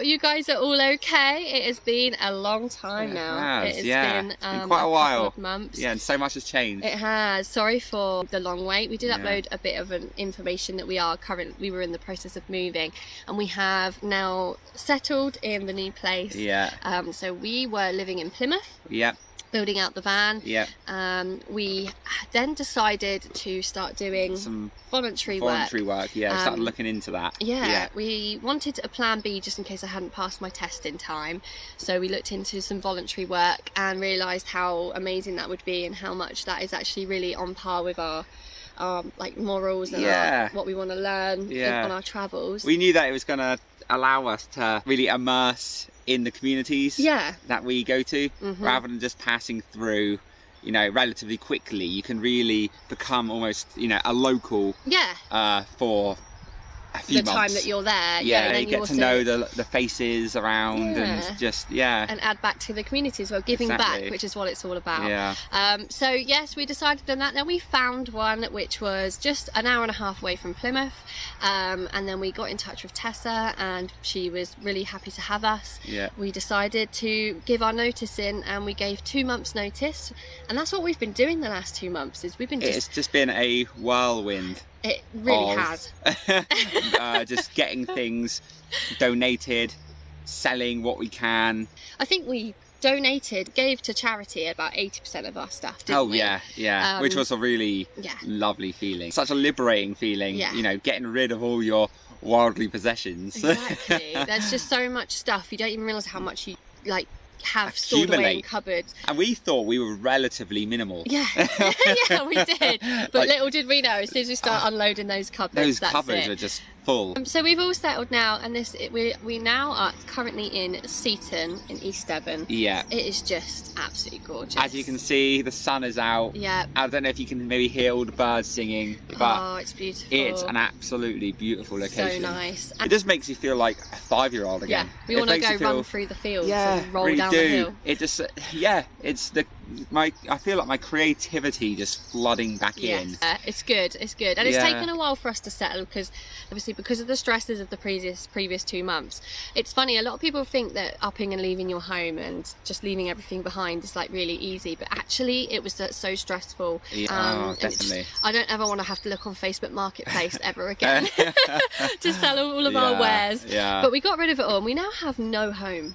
You guys are all okay. It has been a long time now. It has been quite a while. Couple of months. Yeah, and so much has changed. It has. Sorry for the long wait. We did upload a bit of information that we were in the process of moving, and we have now settled in the new place. Yeah. So we were living in Plymouth. Yeah. Building out the van. Yeah. We then decided to start doing some voluntary work. Yeah, started looking into that. Yeah, we wanted a plan B just in case I hadn't passed my test in time. So we looked into some voluntary work and realised how amazing that would be and how much that is actually really on par with our like morals and what we want to learn on our travels. We knew that it was going to allow us to really immerse in the communities that we go to, rather than just passing through, you know, relatively quickly. You can really become almost, you know, a local for a few months. The time that you're there. Yeah, you get to know the faces around and just, and add back to the community as well, giving back, which is what it's all about. Yeah. So yes, we decided on that. Then we found one which was just an hour and a half away from Plymouth, and then we got in touch with Tessa and she was really happy to have us. Yeah. We decided to give our notice in, and we gave 2 months notice, and that's what we've been doing the last 2 months. It's just been a whirlwind. It really has. Just getting things donated, selling what we can. I think we gave to charity about 80% of our stuff, didn't we? Yeah, which was a really lovely feeling. Such a liberating feeling, you know, getting rid of all your worldly possessions. Exactly. There's just so much stuff. You don't even realise how much you, like, have stored away in cupboards. And we thought we were relatively minimal. Yeah, yeah, we did. But little did we know, as soon as we start unloading those cupboards, are just full. So we've all settled now, and we now are currently in Seaton in East Devon. Yeah. It is just absolutely gorgeous. As you can see, the sun is out. Yeah. I don't know if you can maybe hear all the birds singing, but it's beautiful. It's an absolutely beauiful location. So nice. It just makes you feel like a 5-year-old again. Yeah, we want to go run through the fields and roll down the hill. It just, it's I feel like my creativity just flooding back in. It's good, and it's taken a while for us to settle, because obviously because of the stresses of the previous 2 months. It's funny, a lot of people think that upping and leaving your home and just leaving everything behind is like really easy, but actually it was so stressful. Definitely. I don't ever want to have to look on Facebook Marketplace ever again to sell all of our wares. But we got rid of it all, and we now have no home.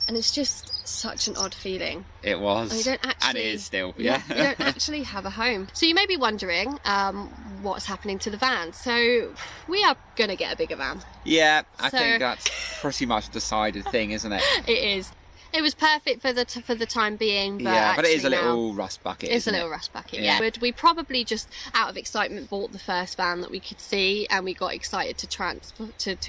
And it's just such an odd feeling. It was. And, and it is still. We don't actually have a home. So you may be wondering what's happening to the van. So we are going to get a bigger van. Yeah, I think that's pretty much a decided thing, isn't it? It is. It was perfect for the time being, but but it is a little rust bucket. It's a little rust bucket, But we probably just, out of excitement, bought the first van that we could see, and we got excited to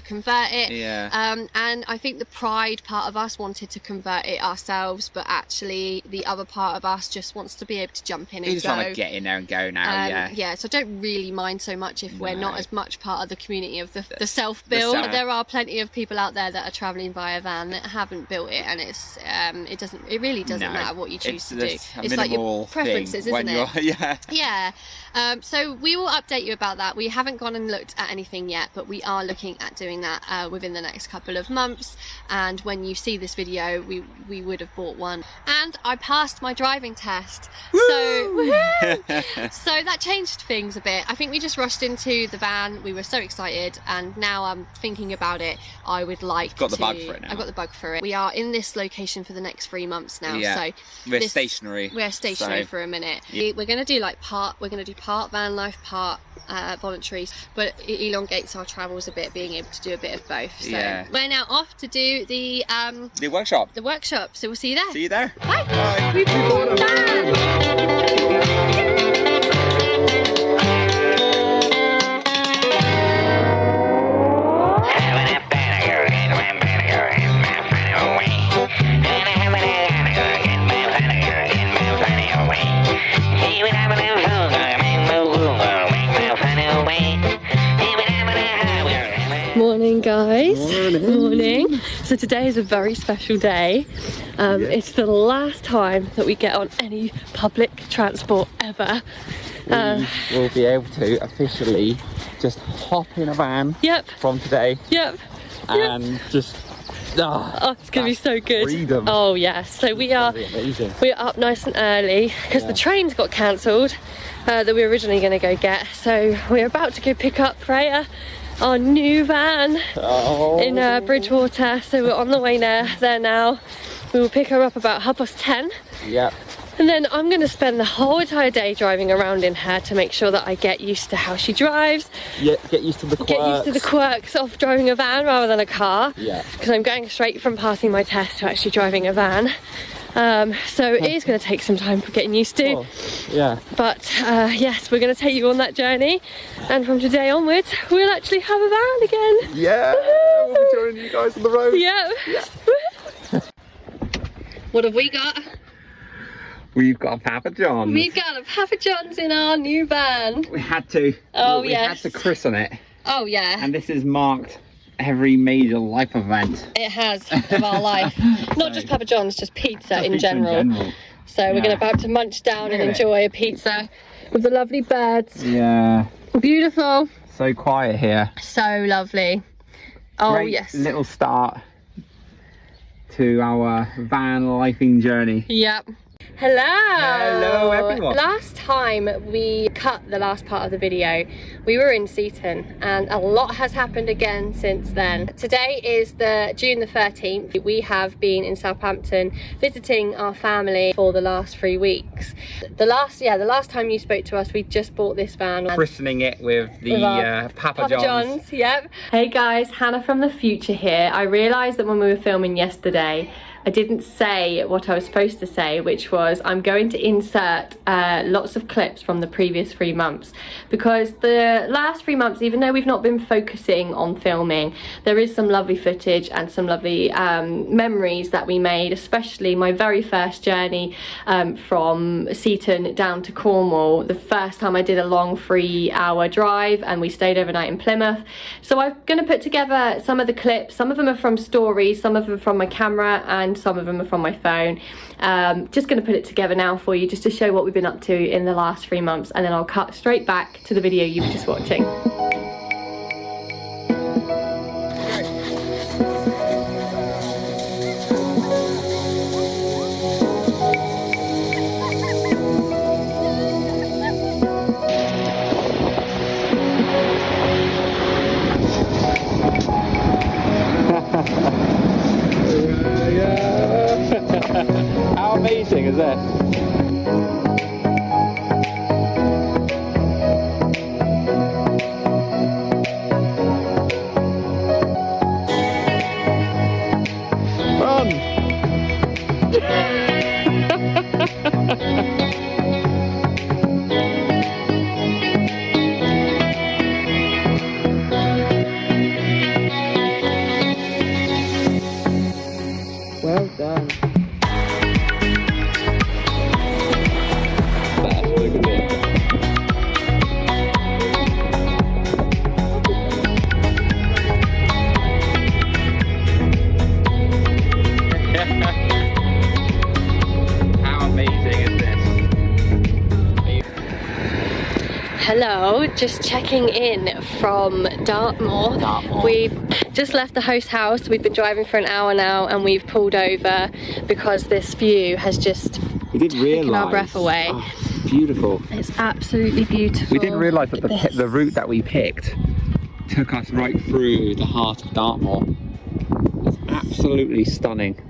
convert it. And I think the pride part of us wanted to convert it ourselves, but actually the other part of us just wants to be able to jump in and go. You just want to get in there and go now, so I don't really mind so much if we're not as much part of the community of the self-build. There are plenty of people out there that are travelling by a van that haven't built it, and it really doesn't matter what you choose to do. It's like your preferences, isn't it? So we will update you about that. We haven't gone and looked at anything yet, but we are looking at doing that within the next couple of months. And when you see this video, we would have bought one. And I passed my driving test. So that changed things a bit. I think we just rushed into the van. We were so excited, and now I'm thinking about it. I would like Got the bug for it now. I've got the bug for it. We are in this location for the next 3 months now. So we're stationary. We're stationary for a minute. We're going to do part van life, part voluntary, but it elongates our travels a bit, being able to do a bit of both. So we're now off to do the workshop. The workshop. So we'll see you there. See you there. Bye. Bye. We've Morning, guys. Morning. morning. So today is a very special day. It's the last time that we get on any public transport ever. We'll be able to officially just hop in a van from today. And just it's gonna be so good. Freedom. Oh yes. So we're up nice and early because the trains got cancelled that we were originally going to go get. So we're about to go pick up Freya, our new van, in Bridgewater. So we're on the way there now. We will pick her up about 10:30. Yep. And then I'm going to spend the whole entire day driving around in her to make sure that I get used to how she drives. Yeah, get used to the quirks. Get used to the quirks of driving a van rather than a car. Yeah. Because I'm going straight from passing my test to actually driving a van. So it is going to take some time for getting used to. Oh, yeah. But yes, we're going to take you on that journey. And from today onwards, we'll actually have a van again. Yeah, we'll be joining you guys on the road. Yeah. What have we got? We've got a Papa John's. We've got a Papa John's in our new van. We had to. Oh, we had to christen it. Oh, yeah. And this has marked every major life event. It has, of our life. Not just Papa John's, just pizza in general. So we're about to munch down and enjoy a pizza with the lovely birds. Yeah. Beautiful. So quiet here. So lovely. Oh, Great yes. Little start to our van lifing journey. Yep. Hello! Hello everyone! Last time we cut the last part of the video, we were in Seaton and a lot has happened again since then. Today is June the 13th. We have been in Southampton visiting our family for the last 3 weeks. The last time you spoke to us, we just bought this van. Christening it with the Papa John's. Yep. Hey guys, Hannah from the future here. I realised that when we were filming yesterday, I didn't say what I was supposed to say, which was I'm going to insert lots of clips from the previous 3 months, because the last 3 months, even though we've not been focusing on filming, there is some lovely footage and some lovely memories that we made, especially my very first journey from Seaton down to Cornwall, the first time I did a long 3-hour drive and we stayed overnight in Plymouth. So I'm going to put together some of the clips. Some of them are from stories, some of them are from my camera, and some of them are from my phone. Just going to put it together now for you just to show what we've been up to in the last 3 months, and then I'll cut straight back to the video you were just watching. How amazing is this? Run! Well done. Hello, just checking in from Dartmoor. We've just left the host house. We've been driving for an hour now and we've pulled over because this view has just taken our breath away. Oh, beautiful. It's absolutely beautiful. We didn't realise that the route that we picked took us right through the heart of Dartmoor. It's absolutely stunning.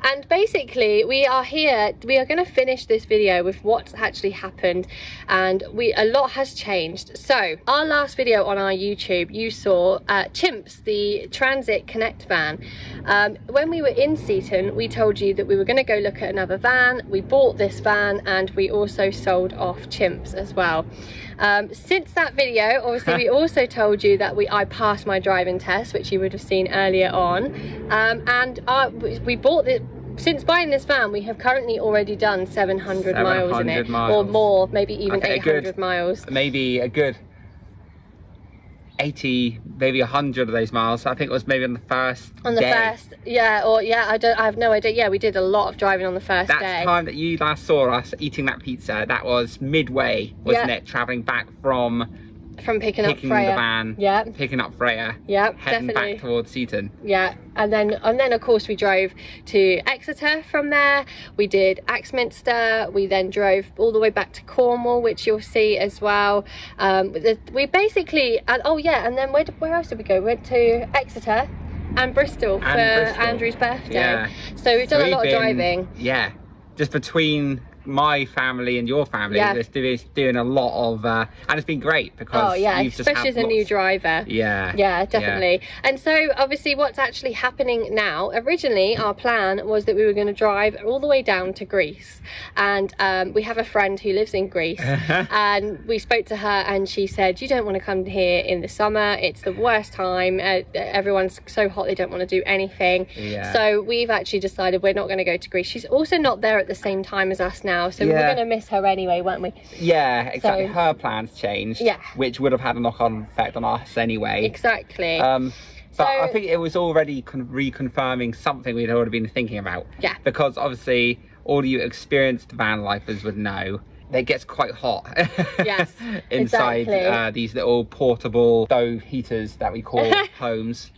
And basically we are here, we are going to finish this video with what's actually happened, and a lot has changed. So our last video on our YouTube, you saw Chimpz, the Transit Connect van. When we were in Seaton, we told you that we were going to go look at another van. We bought this van, and we also sold off Chimpz as well. Since that video, obviously we also told you that I passed my driving test, which you would have seen earlier on, and we bought it. Since buying this van, we have currently already done 700 miles in it, or more, maybe even 800 miles. Maybe a good 80, maybe 100 of those miles. I think it was maybe on the first day. Yeah, or yeah, I have no idea. Yeah, we did a lot of driving on the first day. That time that you last saw us eating that pizza, that was midway, wasn't it? Travelling back from picking up Freya. The van, yeah, picking up Freya, yeah, heading definitely back towards Seaton. Yeah, and then of course we drove to Exeter. From there we did Axminster. We then drove all the way back to Cornwall, which you'll see as well. We basically, oh yeah, and then where else did we go? We went to Exeter and Bristol for Andrew's birthday. Yeah. So we've done a lot of driving. Yeah, just between my family and your family, just doing a lot of and it's been great because especially as a new driver. Yeah, definitely. And so obviously what's actually happening now, originally our plan was that we were going to drive all the way down to Greece, and we have a friend who lives in Greece and we spoke to her, and she said, you don't want to come here in the summer, it's the worst time, everyone's so hot they don't want to do anything. So we've actually decided we're not going to go to Greece. She's also not there at the same time as us now, so we're going to miss her anyway, won't we? Yeah, exactly. So, her plans changed, which would have had a knock-on effect on us anyway. Exactly. But I think it was already reconfirming something we'd already been thinking about. Yeah. Because obviously all you experienced van lifers would know it gets quite hot. Yes, inside these little portable stove heaters that we call homes.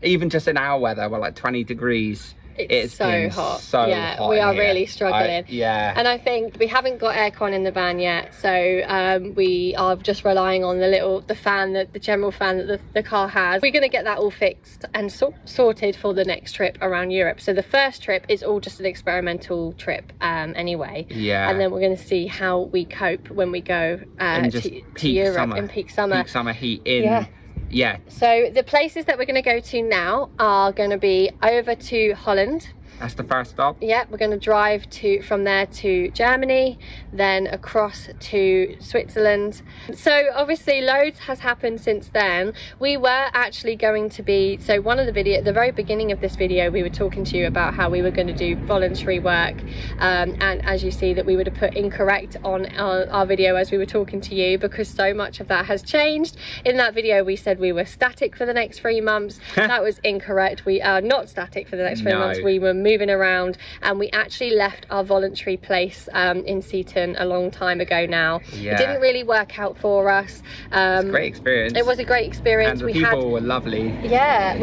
Even just in our weather, we're like 20 degrees. It's so hot. Yeah, we are really struggling. And I think we haven't got aircon in the van yet, so we are just relying on the fan, the general fan that the car has. We're going to get that all fixed and sorted for the next trip around Europe. So the first trip is all just an experimental trip anyway. Yeah. And then we're going to see how we cope when we go to Europe in peak summer. Peak summer heat in. Yeah. So the places that we're going to go to now are going to be over to Holland. That's the first stop. Yeah, we're going to drive from there to Germany, then across to Switzerland. So obviously loads has happened since then. We were actually going to be, so one of the the very beginning of this video, we were talking to you about how we were going to do voluntary work, and as you see that we would have put incorrect on our video as we were talking to you, because so much of that has changed. In that video we said we were static for the next 3 months. That was incorrect. We are not static for the next 3 months. We were moving around, and we actually left our voluntary place in Seaton a long time ago now. It didn't really work out for us. It was a great experience. It was a great experience. And the people were lovely. Yeah,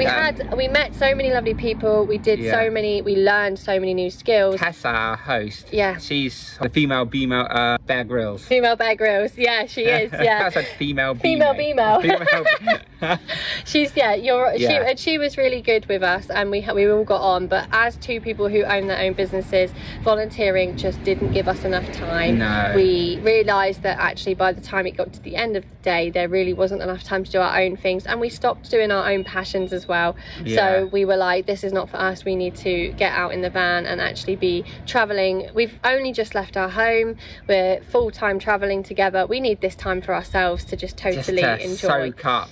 we met so many lovely people. We did we learned so many new skills. Tessa, our host, yeah, she's the female Bear Grylls. Female Bear Grylls, yeah, she is. Yeah, that's a female Beamer. She's she was really good with us, and we all got on. But as two people who own their own businesses, volunteering just didn't give us enough time. No. We realised that actually by the time it got to the end of the day, there really wasn't enough time to do our own things, and we stopped doing our own passions as well. So we were like, this is not for us. We need to get out in the van and actually be travelling. We've only just left our home. We're full-time travelling together. We need this time for ourselves to just totally enjoy. Soak up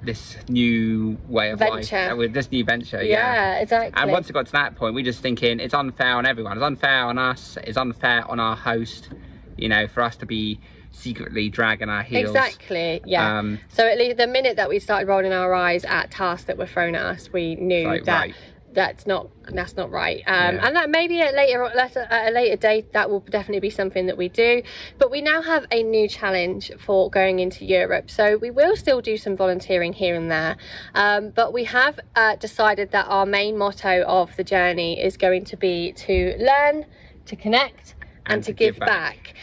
this new way of life with this new venture. Yeah, exactly. And once it got to that point, we're just thinking it's unfair on everyone. It's unfair on us, it's unfair on our host, you know, for us to be secretly dragging our heels. Exactly, yeah. So at least the minute that we started rolling our eyes at tasks that were thrown at us, we knew that that's not right. And that maybe at a later date that will definitely be something that we do. But we now have a new challenge for going into Europe, so we will still do some volunteering here and there, but we have decided that our main motto of the journey is going to be to learn, to connect, and to give back.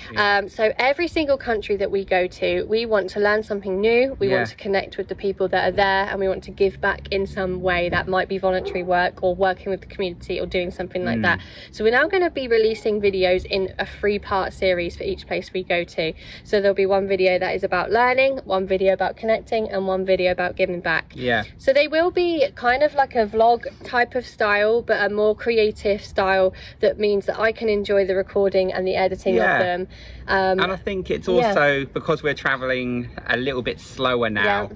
So every single country that we go to, we want to learn something new, we want to connect with the people that are there, and we want to give back in some way. That might be voluntary work or working with the community or doing something like that. So we're now going to be releasing videos in a 3-part series for each place we go to. So there'll be one video that is about learning, one video about connecting, and one video about giving back. So they will be kind of like a vlog type of style, but a more creative style that means that I can enjoy the recording and the editing of them. And I think it's also because we're traveling a little bit slower now.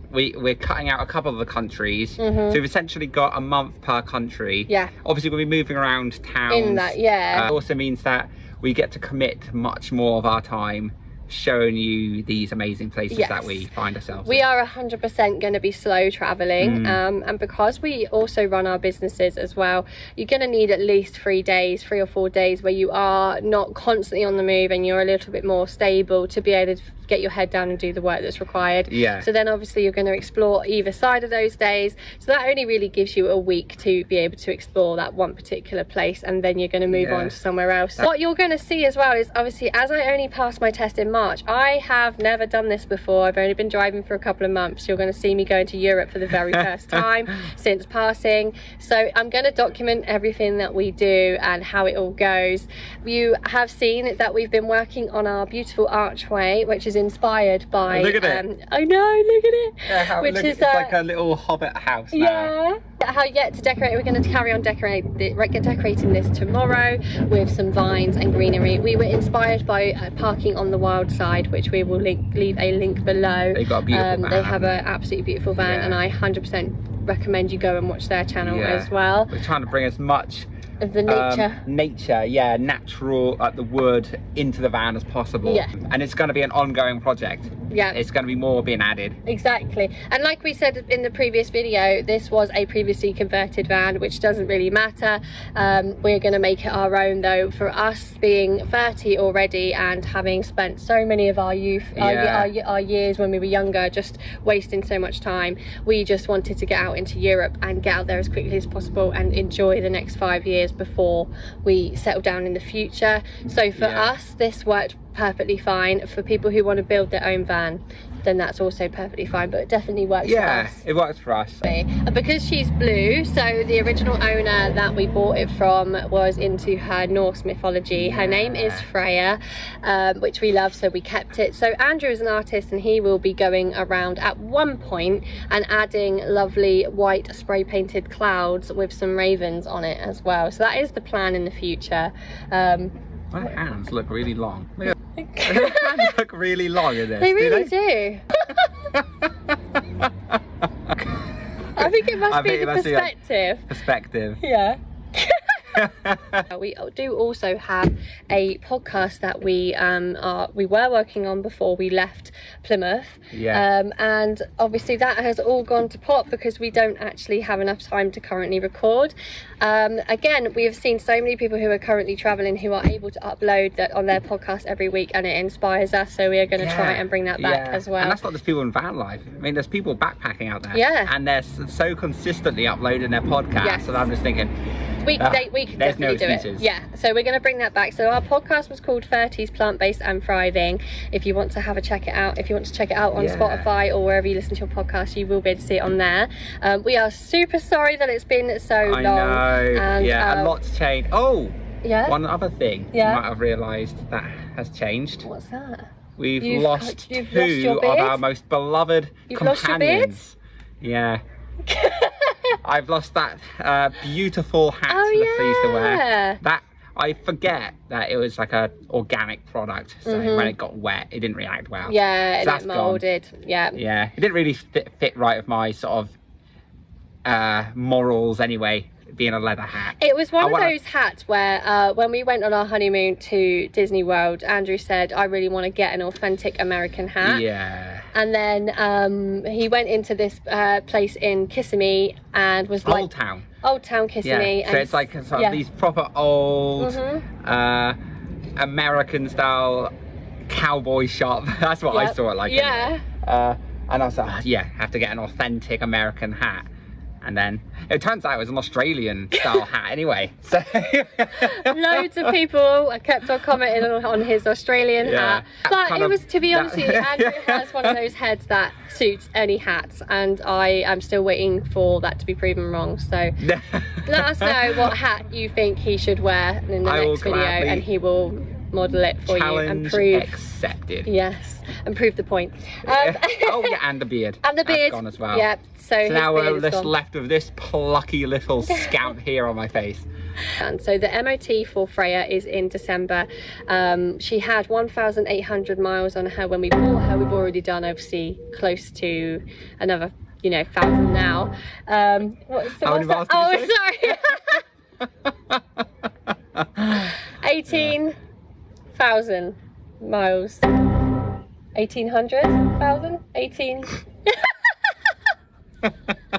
We're cutting out a couple of the countries, so we've essentially got a month per country. Obviously we'll be moving around towns in that. It also means that we get to commit much more of our time showing you these amazing places that we find ourselves we are 100% going to be slow traveling, and because we also run our businesses as well, you're going to need at least 3 or 4 days where you are not constantly on the move and you're a little bit more stable to be able to get your head down and do the work that's required. So then obviously you're going to explore either side of those days, so that only really gives you a week to be able to explore that one particular place, and then you're going to move on to somewhere else. What you're going to see as well is, obviously, as I only passed my test in March, I have never done this before. I've only been driving for a couple of months. You're going to see me going to Europe for the very first time since passing. So I'm going to document everything that we do and how it all goes. You have seen that we've been working on our beautiful archway, which is inspired by look at it. I know, look at it. Which is it's like a little hobbit house now. How yet to decorate. We're going to carry on decorating this tomorrow with some vines and greenery. We were inspired by parking on the wild side, which we will leave a link below. They got a beautiful van. They have an absolutely beautiful van, and I 100% recommend you go and watch their channel as well. We're trying to bring as much of the nature, natural, the wood into the van as possible. And it's going to be an ongoing project. It's going to be more being added. Exactly. And like we said in the previous video, this was a previously converted van, which doesn't really matter. We're going to make it our own, though. For us being 30 already and having spent so many of our youth, our years when we were younger, just wasting so much time, we just wanted to get out into Europe and get out there as quickly as possible and enjoy the next 5 years before we settle down in the future. So for us, this worked perfectly fine. For people who want to build their own van, then that's also perfectly fine, but it definitely works for us. It works for us. And because she's blue, so the original owner that we bought it from was into her Norse mythology. Her name is Freya, which we love, so we kept it. So Andrew is an artist, and he will be going around at one point and adding lovely white spray painted clouds with some ravens on it as well. So that is the plan in the future. My hands look really long. Your hands look really long in this. They really do. I think it must be the perspective. Perspective. Yeah. We do also have a podcast that we were working on before we left Plymouth, and obviously that has all gone to pot because we don't actually have enough time to currently record. Again, we have seen so many people who are currently traveling who are able to upload that on their podcast every week, and it inspires us, so we are going to try and bring that back as well. And that's not just people in van life. I mean, there's people backpacking out there, and they're so consistently uploading their podcasts, and I'm just thinking we can definitely do it. So we're going to bring that back. So our podcast was called 30s Plant-Based and Thriving. If you want to check it out on Spotify or wherever you listen to your podcast, you will be able to see it on there. We are super sorry that it's been so long. I know. And a lot's changed. One other thing you might have realised that has changed. What's that? We've lost two of our most beloved companions. Yeah. I've lost that beautiful hat that I used to wear. That I forget that it was like a organic product, so when it got wet, it didn't react well. And it moulded. It didn't really fit right with my sort of morals anyway, being a leather hat. It was one of those hats where when we went on our honeymoon to Disney World, Andrew said, I really want to get an authentic American hat. And then he went into this place in Kissimmee and was like Old Town Kissimmee. So it's like sort of these proper old American style cowboy shop. That's what I saw it like. And I was like, have to get an authentic American hat. And then it turns out it was an Australian style hat anyway. So loads of people kept on commenting on his Australian hat. But it was, to be honest with you, Andrew has one of those heads that suits any hats, and I am still waiting for that to be proven wrong. So let us know what hat you think he should wear in the next video, and he will model it for you and prove accepted. Yes, and prove the point. Oh yeah, and the beard. And the beard. That's gone as well. Yeah. So now we're just left with this plucky little scamp here on my face. And so the MOT for Freya is in December. She had 1,800 miles on her when we bought her. We've already done obviously close to another, 1,000 now. What's the, How many miles did you say? 18,000 miles. 1,800,000? 18.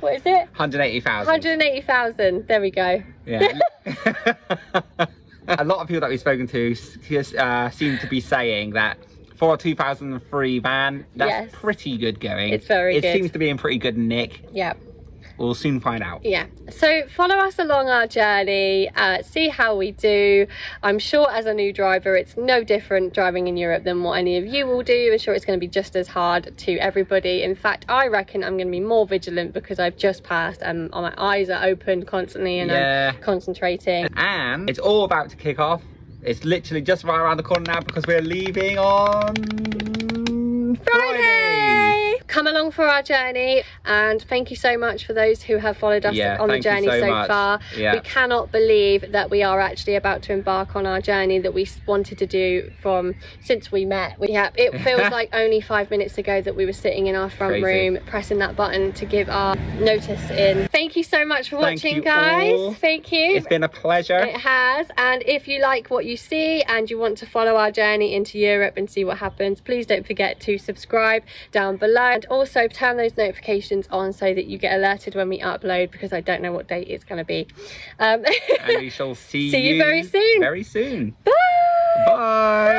What is it? 180,000. 180,000. There we go. Yeah. A lot of people that we've spoken to seem to be saying that for a 2003 van, that's pretty good going. It's very good. It seems to be in pretty good nick. Yeah. We'll soon find out. Yeah, so follow us along our journey, see how we do. I'm sure as a new driver it's no different driving in Europe than what any of you will do. I'm sure it's going to be just as hard to everybody. In fact, I reckon I'm going to be more vigilant because I've just passed and my eyes are open constantly and I'm concentrating. And it's all about to kick off. It's literally just right around the corner now because we're leaving on Friday. Come along for our journey, and thank you so much for those who have followed us on the journey so far. We cannot believe that we are actually about to embark on our journey that we wanted to do since we met. It feels like only 5 minutes ago that we were sitting in our front room pressing that button to give our notice in. Thank you so much for watching, guys. All. Thank you. It's been a pleasure. It has. And if you like what you see and you want to follow our journey into Europe and see what happens, please don't forget to subscribe down below. And also turn those notifications on so that you get alerted when we upload, because I don't know what date it's going to be. And we shall see you very soon. Very soon. Bye. Bye.